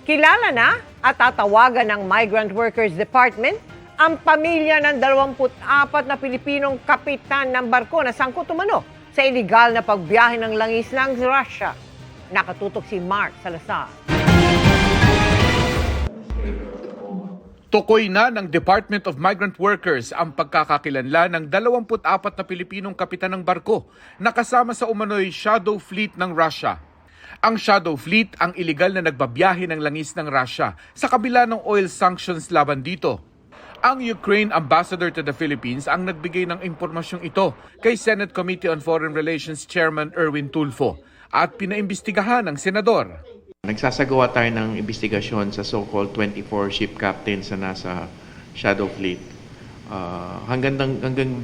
Kilala na at tatawagan ng Migrant Workers Department ang pamilya ng 24 na Pilipinong kapitan ng barko na sangkot umano sa iligal na pagbiyahe ng langis ng Russia. Nakatutok si Mark Salazar. Tukoy na ng Department of Migrant Workers ang pagkakakilanlan ng 24 na Pilipinong kapitan ng barko na kasama sa umano'y shadow fleet ng Russia. Ang shadow fleet ang iligal na nagbabiyahe ng langis ng Russia sa kabila ng oil sanctions laban dito. Ang Ukraine Ambassador to the Philippines ang nagbigay ng impormasyong ito kay Senate Committee on Foreign Relations Chairman Erwin Tulfo at pinaimbestigahan ng senador. Nagsasagawa tayo ng investigasyon sa so-called 24 ship captains na nasa shadow fleet. Hanggang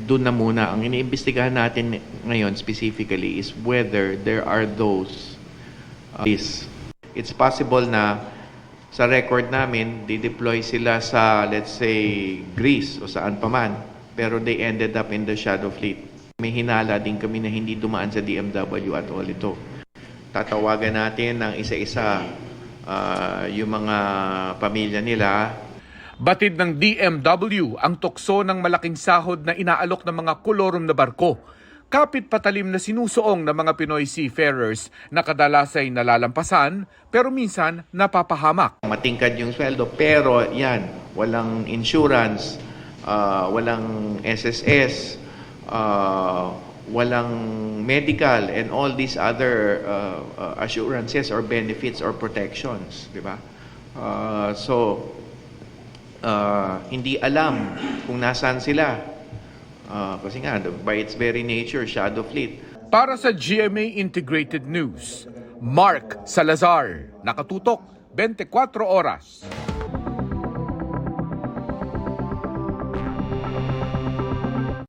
doon na muna. Ang iniimbestigahan natin ngayon specifically is whether there are those it's possible na sa record namin, dideploy sila sa, let's say, Greece o saan pa man, pero they ended up in the shadow fleet. May hinala din kami na hindi dumaan sa DMW at all ito. Tatawagan natin ng isa-isa yung mga pamilya nila. Batid ng DMW ang tukso ng malaking sahod na inaalok ng mga kolorum na barko. Kapit patalim na sinusuong ng mga Pinoy seafarers na kadalas ay nalalampasan pero minsan napapahamak. Matingkad yung sweldo pero yan, walang insurance, walang SSS, walang medical and all these other assurances or benefits or protections, di ba? Hindi alam kung nasaan sila. Kasi nga, by its very nature, shadow fleet. Para sa GMA Integrated News, Mark Salazar, nakatutok 24 oras.